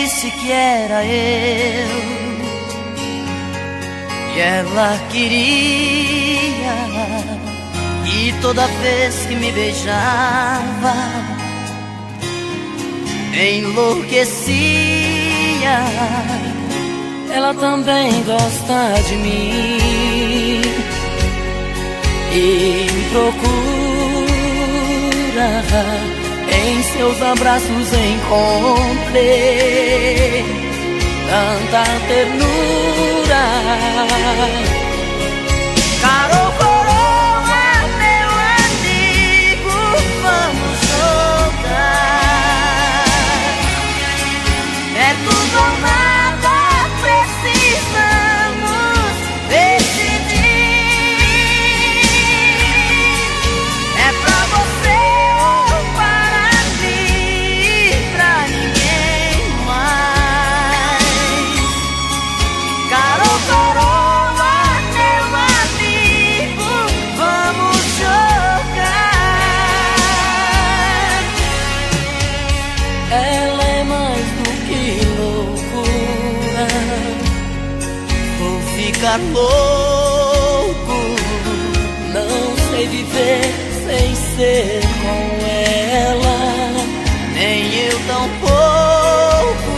disse que era eu, e ela queria, e toda vez que me beijava enlouquecia. Ela também gosta de mim e me procura. Em seus abraços encontrei tanta ternura. Caro coroa, meu amigo, vamos jogar. É tudo ou nada, precisamos decidir. É pra você ou para mim, pra ninguém mais. Caro coroa, meu amigo, vamos jogar. Ela é mais do que loucura, vou ficar louco. Não sei viver sem ser com ela, nem eu tampouco.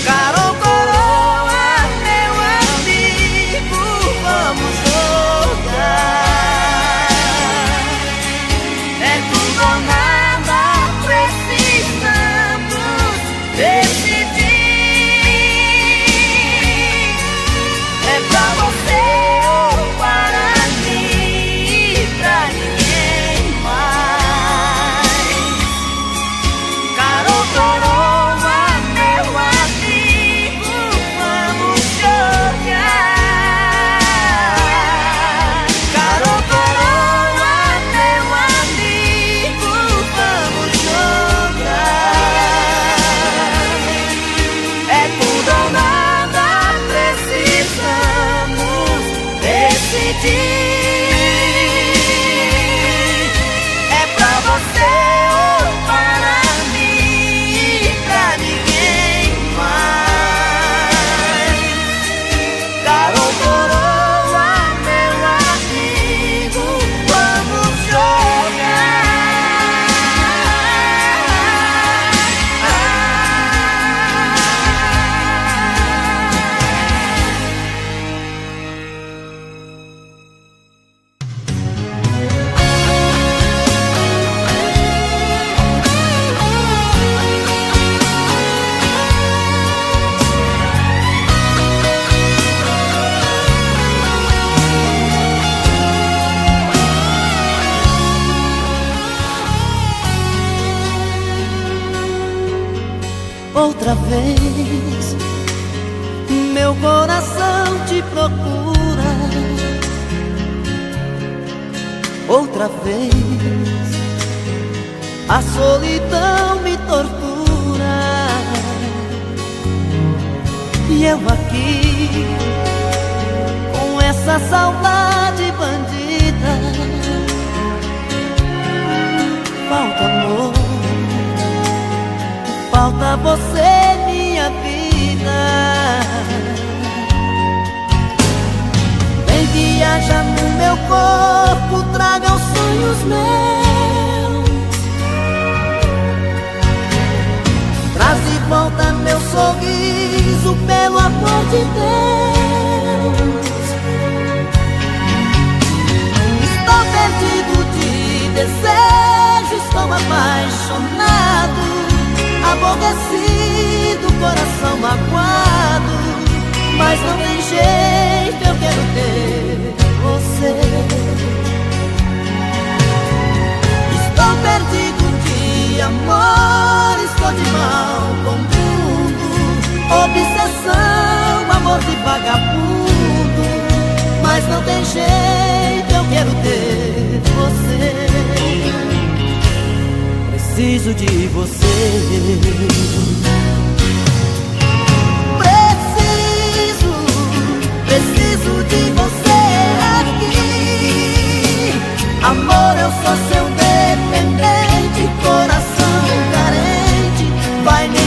Caro coroa, meu amigo, vamos jogar. É tudo ou nada, precisamos decidir. É pra você ou para mim, pra ninguém mais. Caro coroa, meu amigo, vamos jogar. Caro coroa, meu amigo, vamos jogar. É tudo ou nada, precisamos decidir. É pra você ou para mim, pra ninguém mais. Caro coroa, meu amigo, vamos outra vez, meu coração te procura. Outra vez, a solidão me tortura. E eu aqui, com essa saudade bandida. Falta amor, falta você, minha vida. Vem viajar no meu corpo, traga os sonhos meus. Traz de volta meu sorriso, pelo amor de Deus. Estou perdido de desejo, estou apaixonado, aborrecido, coração magoado. Mas não tem jeito, eu quero ter você. Estou perdido de amor, estou de mal com tudo. Obsessão, amor de vagabundo. Mas não tem jeito, eu quero ter você. Preciso de você. Preciso de você aqui. Amor, eu sou seu dependente, coração carente. Vai me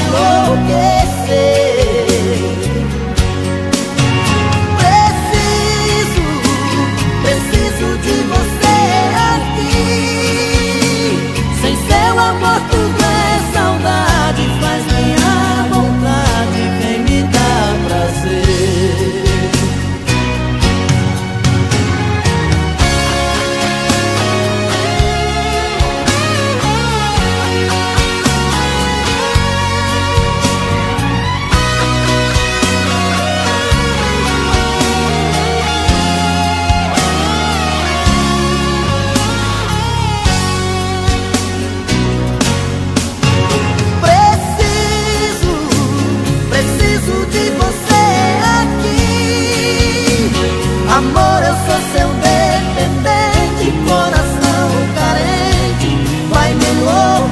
Amor, eu sou seu dependente, coração carente vai me enlouquecer.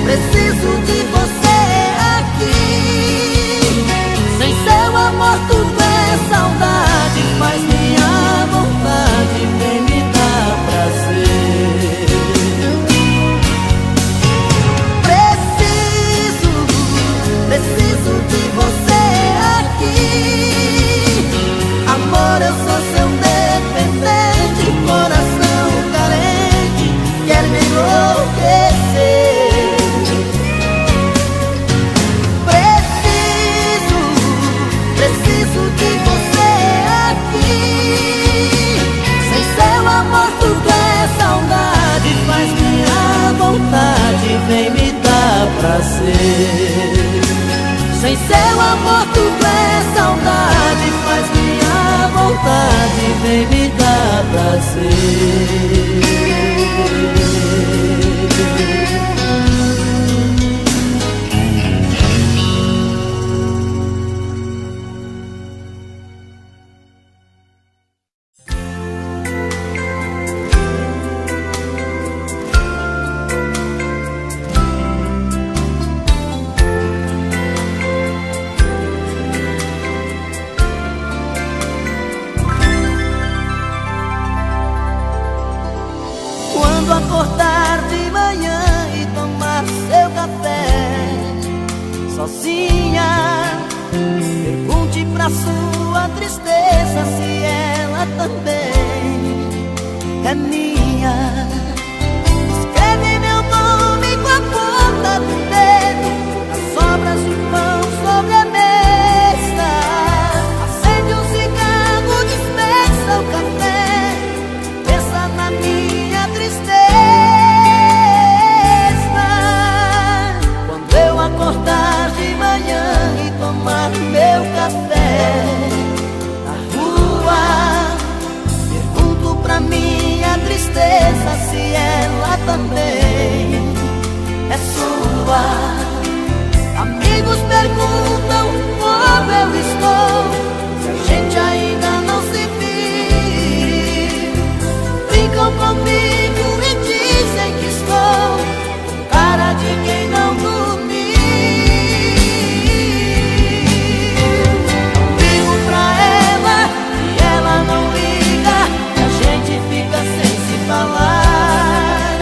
Preciso de você aqui. Sem seu amor tudo é saudade, mas minha vontade vem me dar prazer. Preciso de você aqui. Amor, eu sou seu dependente, coração carente quer me enlouquecer. Preciso de você aqui. Sem seu amor tudo é saudade, faz minha vontade vem me dar prazer. Sem seu amor tudo é saudade, faz minha vontade vem me dar prazer. Quando acordar de manhã e tomar seu café sozinha, pergunte pra sua tristeza se ela também é minha. Escreve meu nome com a ponta do dedo nas sobras de pão sobre a mesa. Acende um cigarro, dispensa o café, pensa na minha tristeza. Quando eu acordar de manhã e tomar meu café na rua, pergunto pra minha tristeza se ela também é sua. Amigos perguntam como eu estou, se a gente ainda não se viu. Brincam comigo e dizem que estou com cara de quem não dormiu. Ligo pra ela e ela não liga, e a gente fica sem se falar.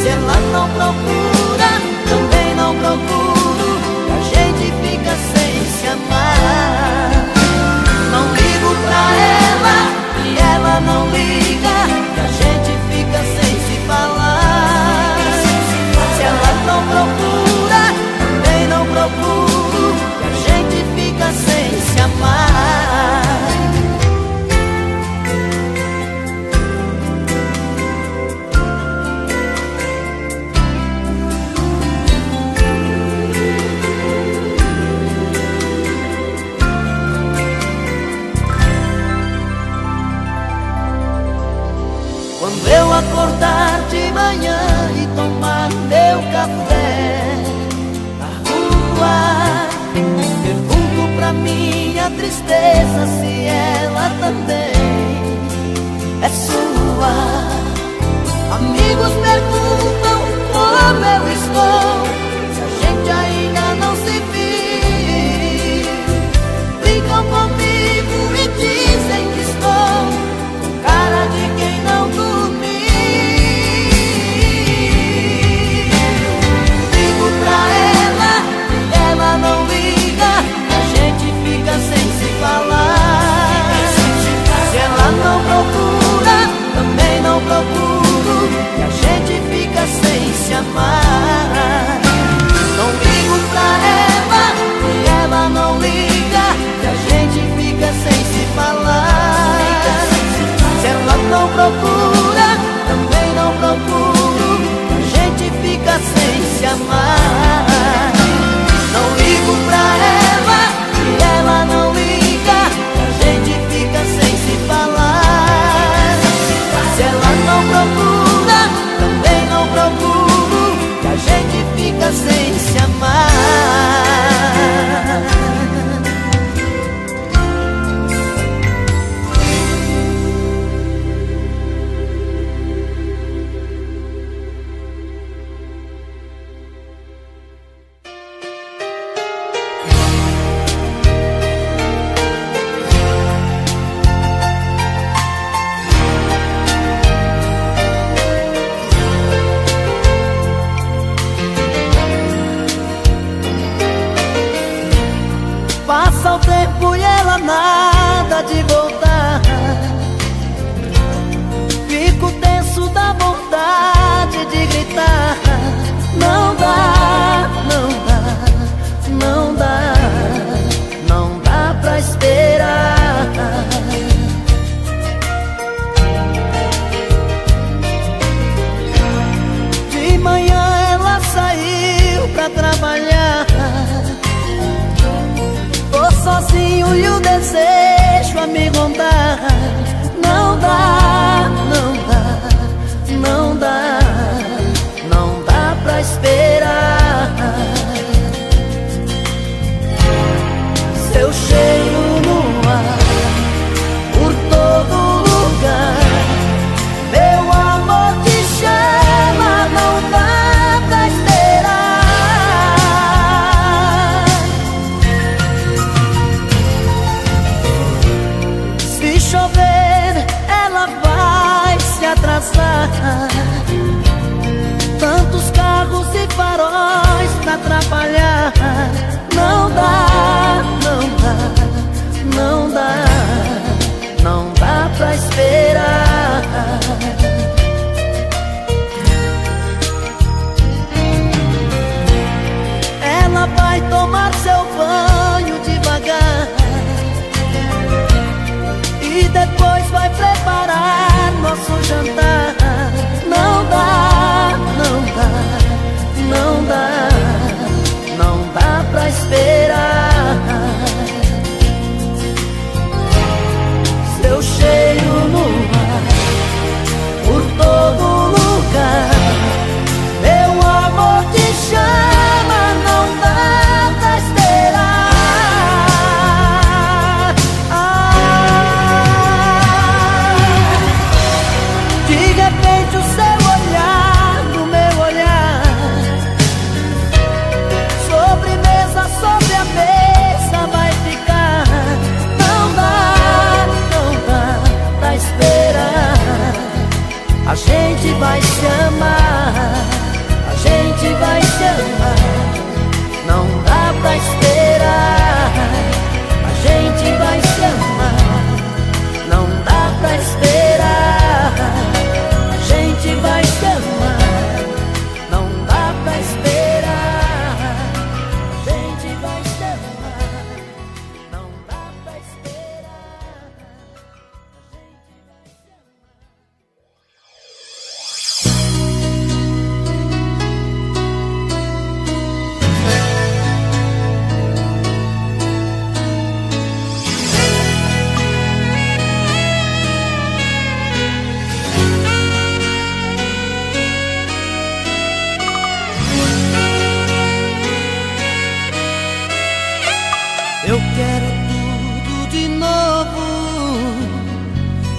Se ela não procura, também não procuro, e a gente fica sem se amar. Não ligo pra ela e ela não liga, e a gente fica sem se falar. Se ela não procura, também não procuro, e a gente fica sem se amar. Quando eu acordar de manhã e tomar meu café na rua, pergunto pra minha tristeza se ela também é sua. Amigos perguntam como eu estou, se a gente ainda não se viu. Brincam comigo e dizem que estou com cara de quem não dormiu. Ligo pra ela e ela não liga, a gente fica sem se falar. Se ela não procura, também não procuro, e a gente fica sem se amar. nada de voltar. Fico tenso da vontade de gritar. Não dá, não dá, não dá, não dá pra esperar. De manhã ela saiu pra trabalhar. Tô sozinho e o desejo a me rondar. Não dá, não dá, não dá, não dá pra esperar. Seu cheiro no ar, por todo lugar. Meu amor te chama, não dá pra esperar. Se chover, ela vai se atrasar. Tantos carros e faróis pra atrapalhar. Não dá, não dá, não dá, não dá pra esperar. Ela vai tomar seu banho devagar e depois vai preparar nosso jantar. Não dá, não dá, não dá, não dá pra esperar. Seu cheiro no ar, por todo lugar. Meu amor te chama, não dá pra esperar. De repente o seu olhar no meu olhar. Sobremesa sobre a mesa vai ficar. Não dá, não dá pra esperar. A gente vai se amar, a gente vai se amar. Não dá pra esperar. A gente vai se amar, não dá pra esperar. A gente vai se amar, não dá pra esperar. A gente vai se amar, não dá pra esperar. A gente vai se amar. Eu quero tudo de novo.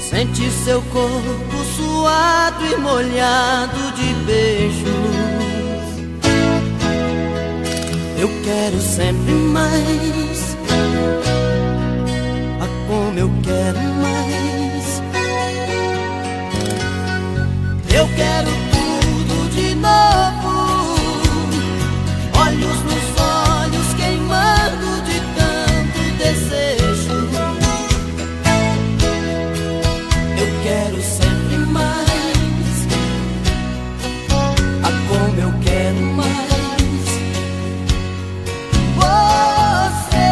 Sentir seu corpo suado e molhado de beijos. Eu quero sempre mais. Ah, como eu quero mais. Eu quero tudo de novo. Olhos nos olhos queimando de desejo. Eu quero sempre mais. Ah, como eu quero mais. Você.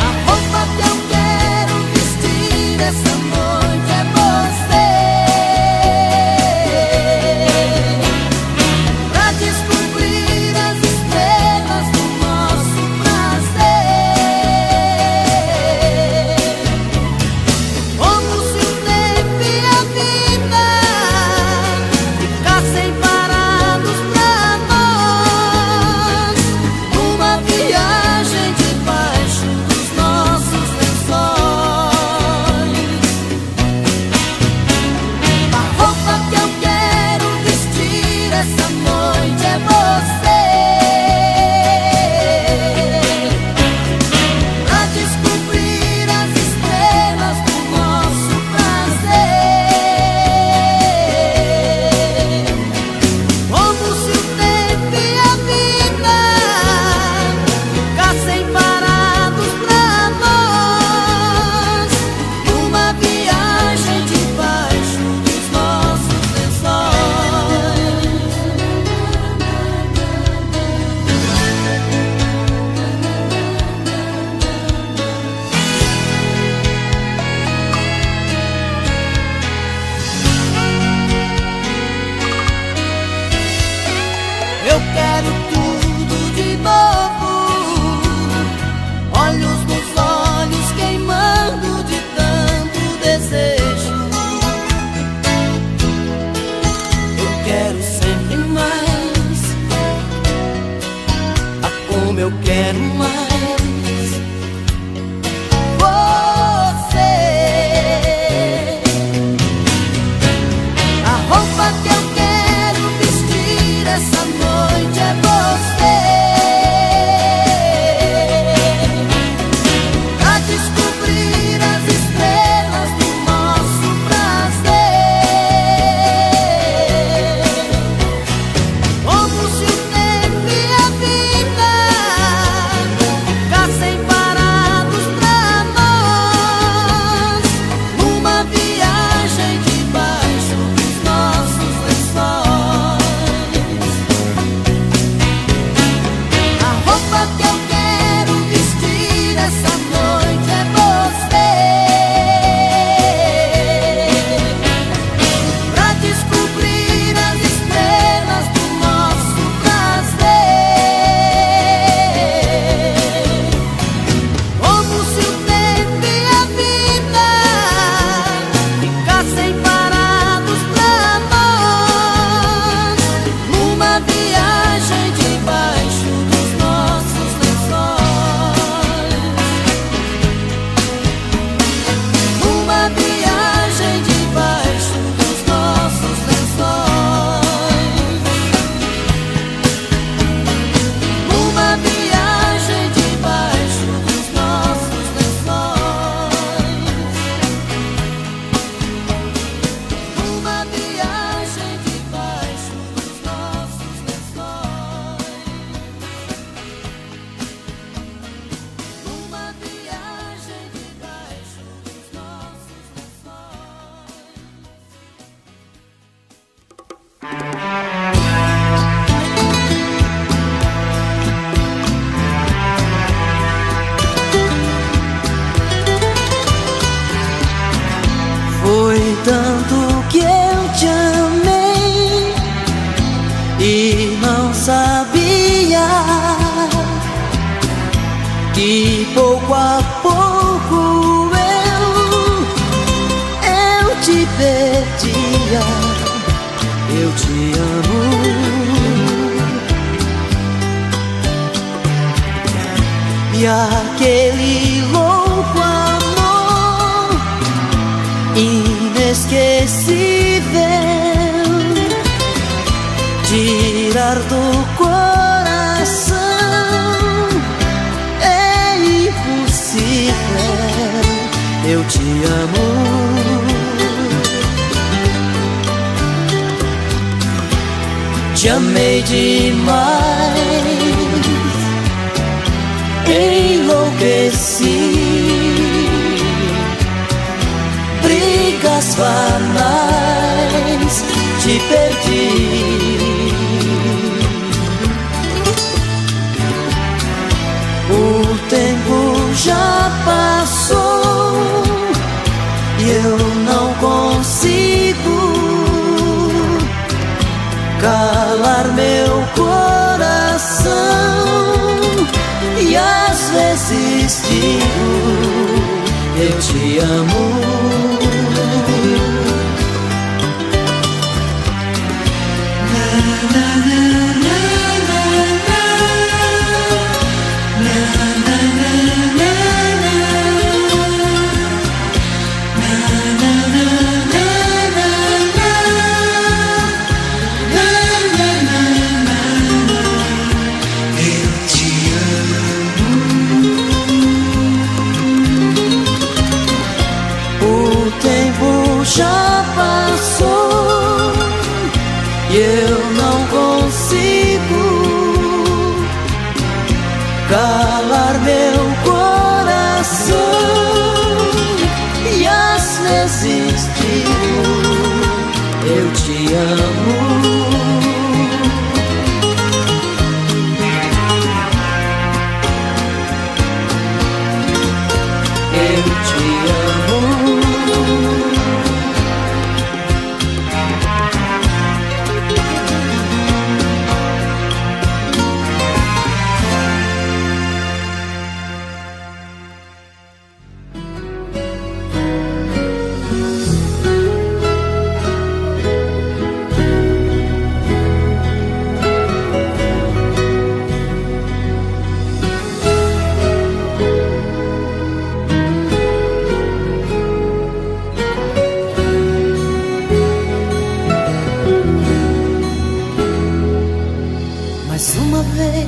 A roupa que eu quero vestir essa noite é você. quero tudo de novo. Olhos nos olhos queimando de tanto desejo. Eu quero sempre mais. Ah, como eu quero mais. Foi tanto que eu te amei e não sabia que pouco a pouco eu te perdia. Eu te amo e aquele louco amor inesquecível tirar do coração é impossível. Eu te amo, te amei demais, enlouqueci. Brigas banais, te perdi. O tempo já passou e eu não consigo calar meu coração. E às vezes digo, eu te amo. Já passou e eu não consigo calar meu coração. E às vezes digo, eu te amo. Eu te amo.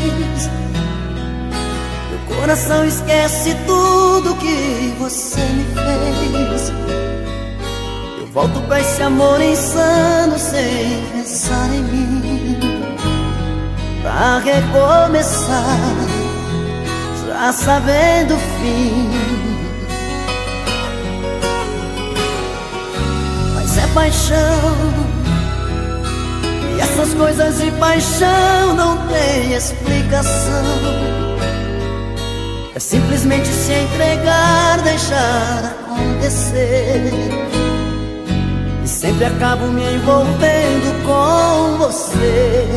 vez. Meu coração esquece tudo que você me fez. Eu volto pra esse amor insano sem pensar em mim, pra recomeçar, já sabendo o fim. Mas é paixão, e essas coisas de paixão não tem explicação. É simplesmente se entregar, deixar acontecer. E sempre acabo me envolvendo com você.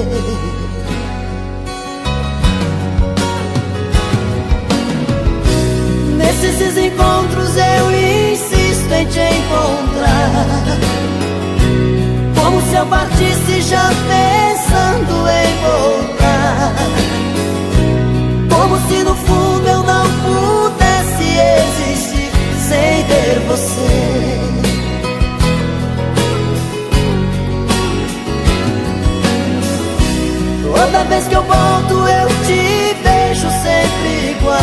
Nesses encontros eu insisto em te encontrar, como se eu partisse já pensando em voltar, como se no fundo eu não pudesse existir sem ter você. Toda vez que eu volto eu te vejo sempre igual,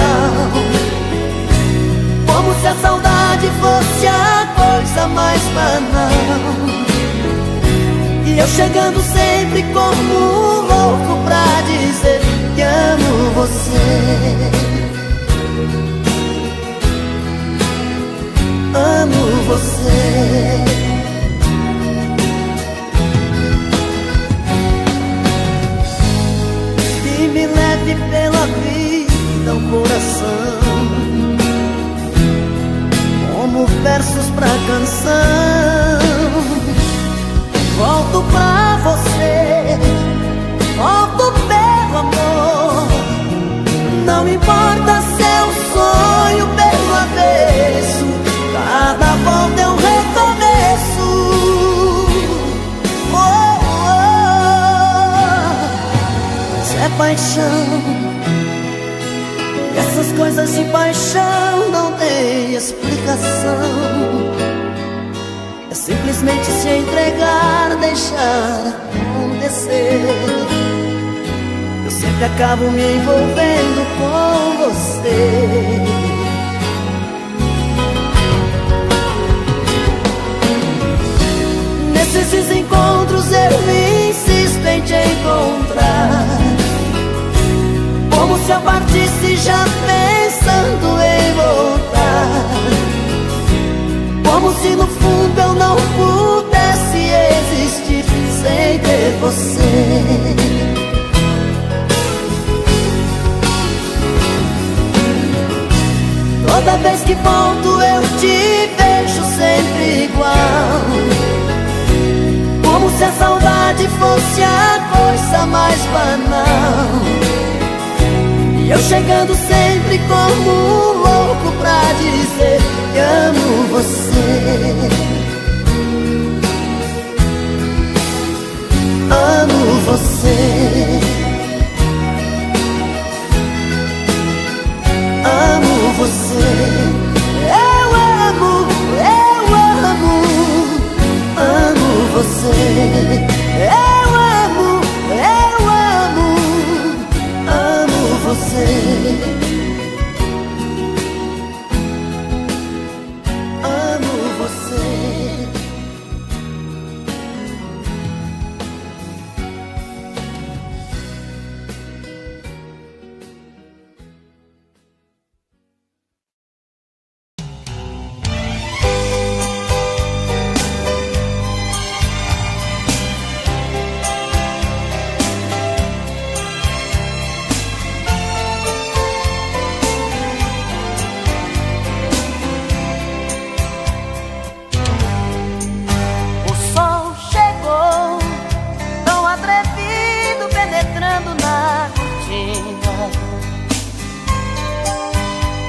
como se a saudade fosse a coisa mais banal. E eu chegando sempre como um louco pra dizer que amo você. Amo você. Que me leve pela vida o coração, como versos pra canção. Volto pra você, volto pelo amor. Não importa se é um sonho pelo avesso, cada volta é um recomeço. Oh, oh. Mas é paixão, e essas coisas de paixão não tem explicação. É simplesmente se entregar, deixar acontecer. Eu sempre acabo me envolvendo com você. Nesses encontros eu insisto em te encontrar, como se eu partisse já pensando em voltar, como se no fundo eu não pudesse existir sem ter você. Toda vez que volto eu te vejo sempre igual, como se a saudade fosse a coisa mais banal. E eu chegando sempre como um louco pra dizer que amo você. Amo você. Amo você. Eu amo você. Eu amo você. Amo você.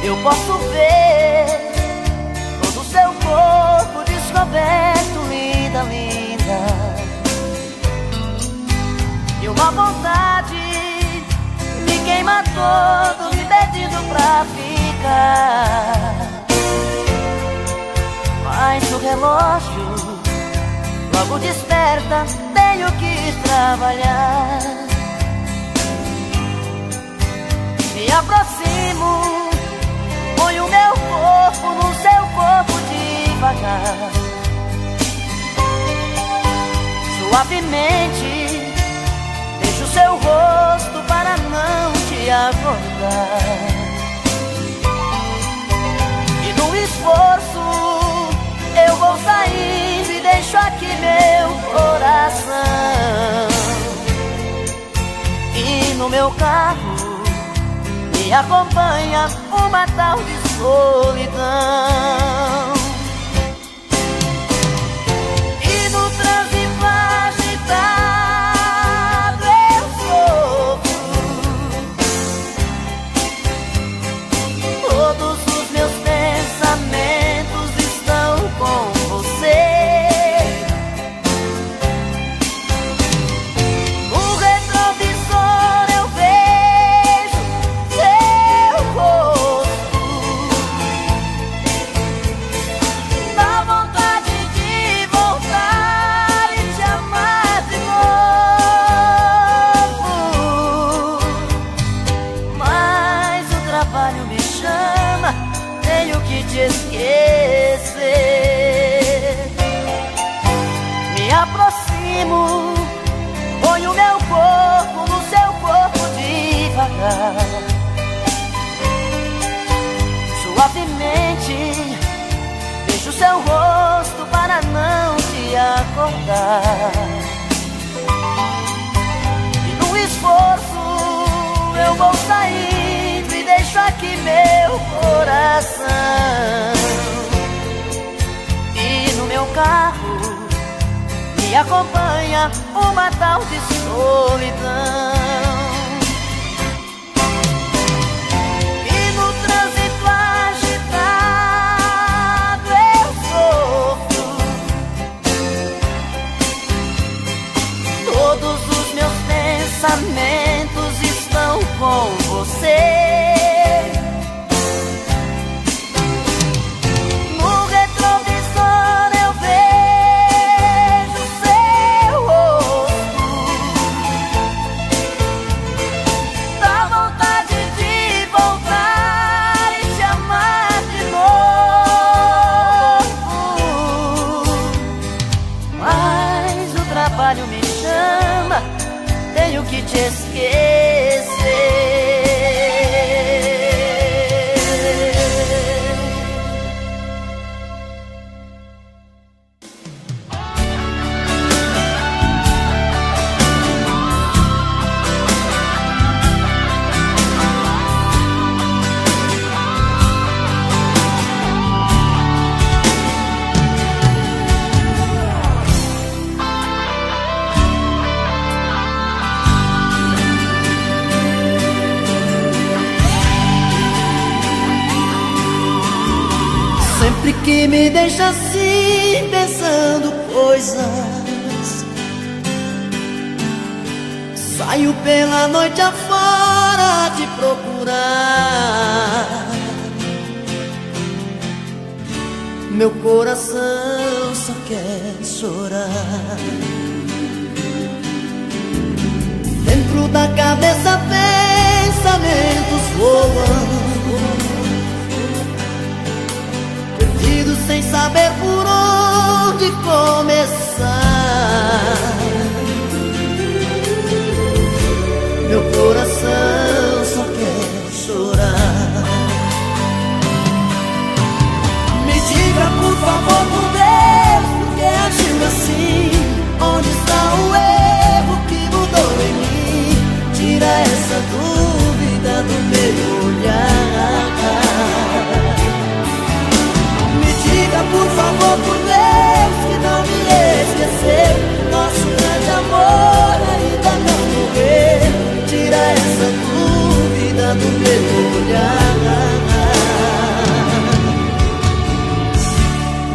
Eu posso ver todo o seu corpo descoberto, linda, linda. E uma vontade me queima todo, me pedindo pra ficar. Mas o relógio logo desperta, tenho que trabalhar. aproximo, ponho o meu corpo no seu corpo devagar. Suavemente deixo o seu rosto para não te acordar. E no esforço eu vou saindo e deixo aqui meu coração. E no meu carro me acompanha uma tal de solidão. E no trânsito agitado eu sofro. Todos os meus pensamentos estão com você. No retrovisor eu vejo seu rosto. Dá vontade de voltar e te amar de novo. Mas o trabalho me chama, tenho que te esquecer. Me aproximo, ponho meu corpo no seu corpo devagar. Suavemente deixo seu rosto para não te acordar. E no esforço eu vou saindo e deixo aqui meu coração. E no meu carro me acompanha uma tal de solidão. E no trânsito agitado eu sofro. Todos os meus pensamentos estão com você. No retrovisor eu vejo seu rosto. Dá vontade de voltar e te amar de novo. Mas o trabalho me chama, tenho que te esquecer. Sempre que me deixa assim pensando coisas, saio pela noite afora te procurar. Meu coração só quer chorar. Dentro da cabeça pensamentos voam, sem saber por onde começar. Meu coração só quer chorar. Me diga por favor, por Deus, por que agiu assim? Onde está o erro que mudou em mim? Tira essa dúvida do meu olhar. Por favor, por Deus, que não me esqueceu. Nosso grande amor ainda não morreu. Tira essa dúvida do meu olhar.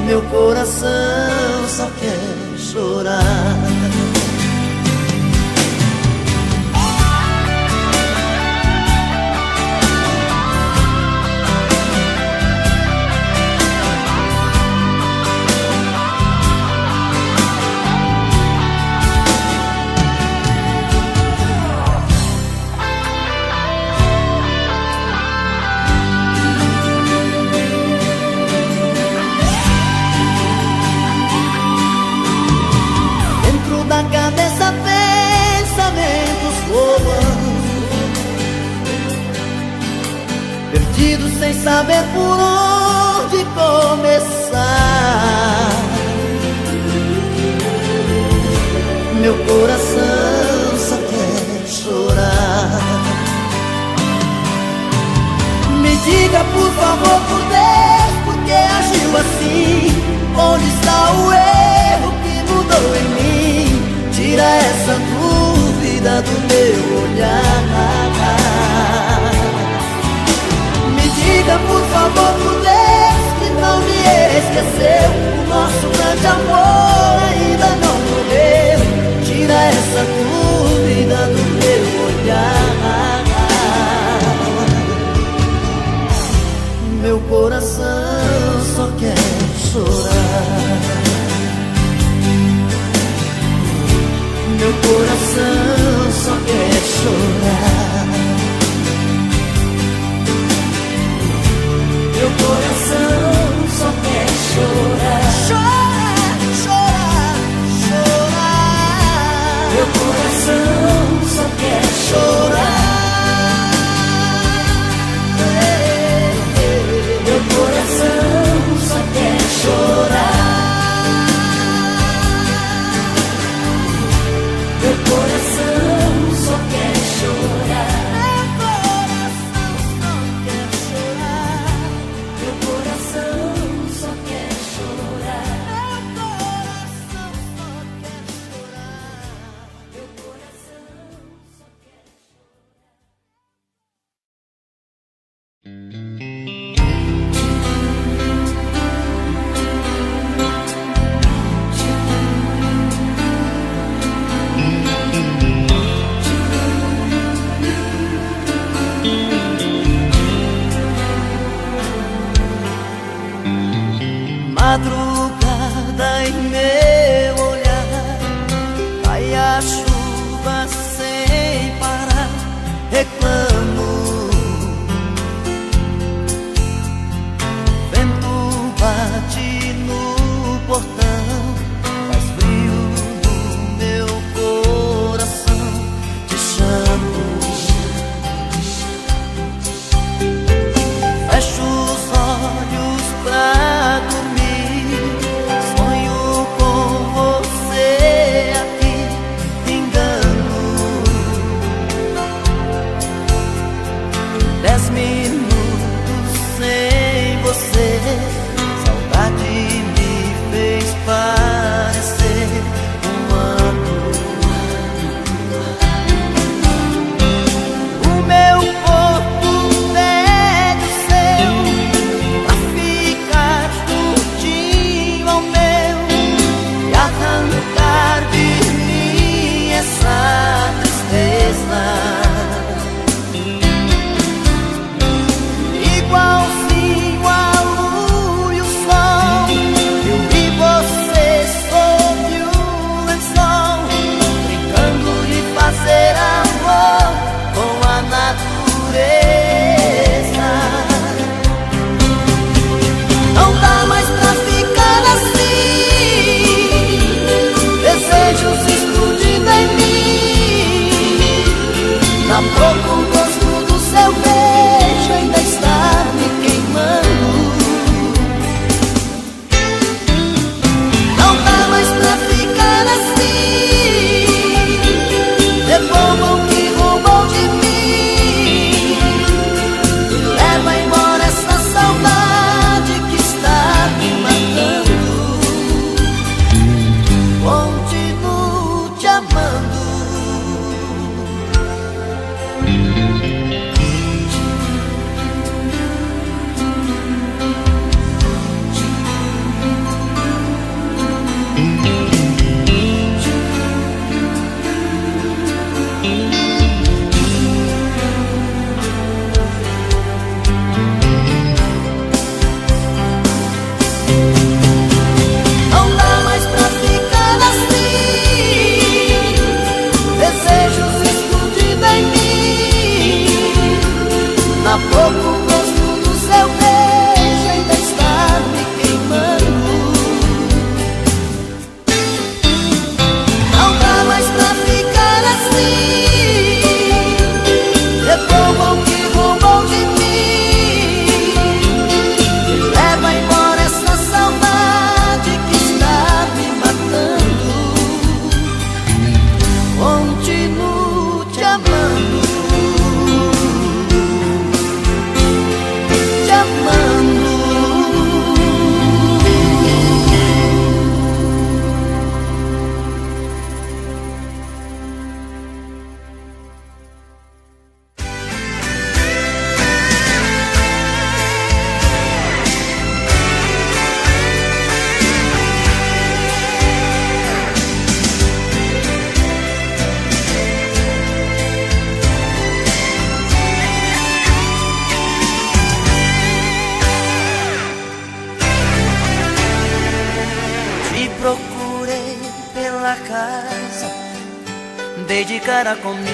Meu coração só quer chorar. perdido sem saber por onde começar. Meu coração só quer chorar. Me diga por favor, por Deus, por que agiu assim? Onde está o erro que mudou em mim? Tira essa dúvida do meu olhar. Me diga por favor, por Deus, que não me esqueceu. O nosso grande amor ainda não morreu. Tira essa dúvida do meu olhar. Meu coração só quer chorar. Meu coração só quer chorar. Meu coração só quer chorar. Chorar, chorar, chorar. Meu coração só quer chorar. Meu coração só quer chorar. Meu coração só quer chorar. Meu coração só quer chorar. Meu coração só quer chorar. Meu coração só quer madrugada em meu olhar, cai a chuva sem parar, reclamo. Vento bate no portão, faz frio no meu coração, te chamo. Fecho os olhos pra dormir, dei de cara comigo,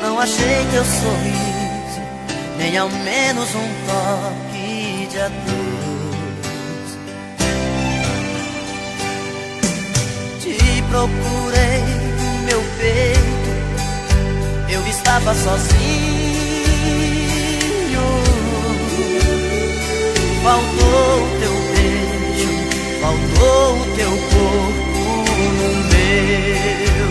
não achei teu sorriso, nem ao menos um toque de adeus. Te procurei, meu peito, eu estava sozinho. Faltou o teu beijo, faltou o teu corpo no meu.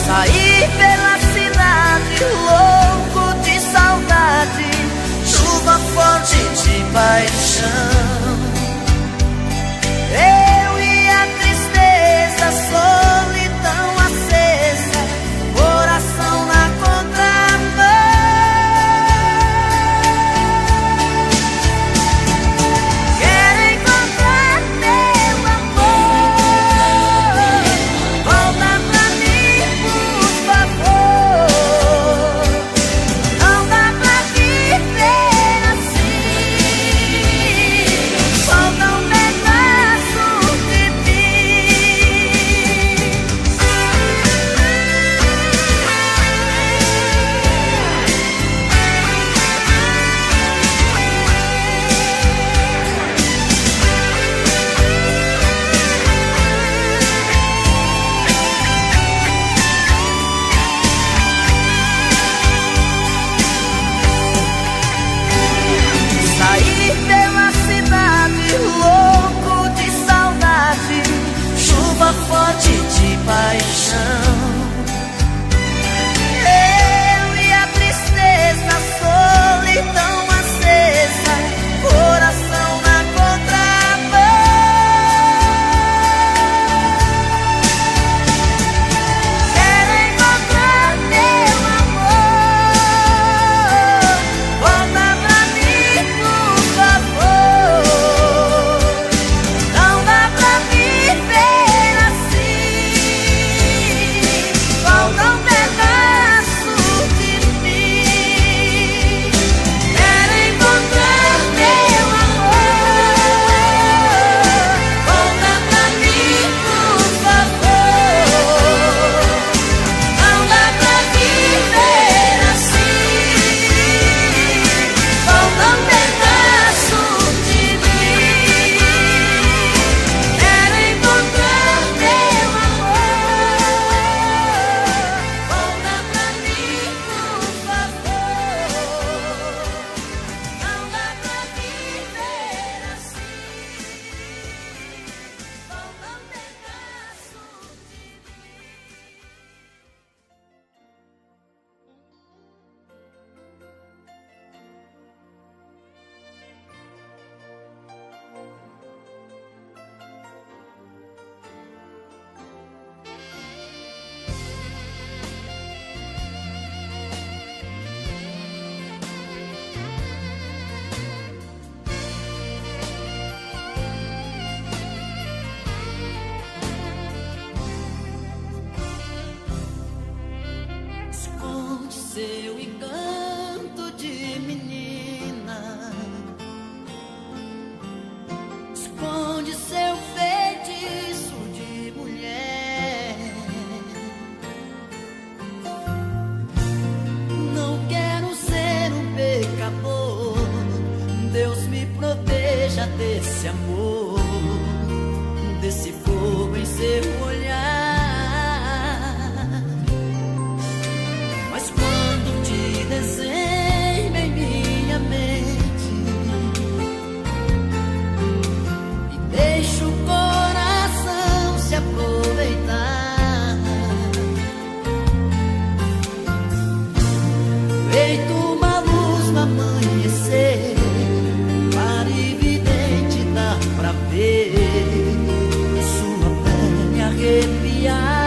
Saí pela cidade, louco de saudade, chuva forte de paixão. Eu e a tristeza, solidão acesa, coração na contramão. Forte de paixão, eu e a tristeza, solidão acesa, coração na contramão. Quero encontrar teu amor, volta pra mim, por favor. Não dá pra viver. Seu encanto de menina, esconde seu feitiço de mulher. Não quero ser um pecador, Deus me proteja desse amor, desse fogo em seu olhar. Desenho em minha mente e deixo o coração se aproveitar. Feito uma luz no amanhecer, clarividente dá pra ver sua pele arrepiar.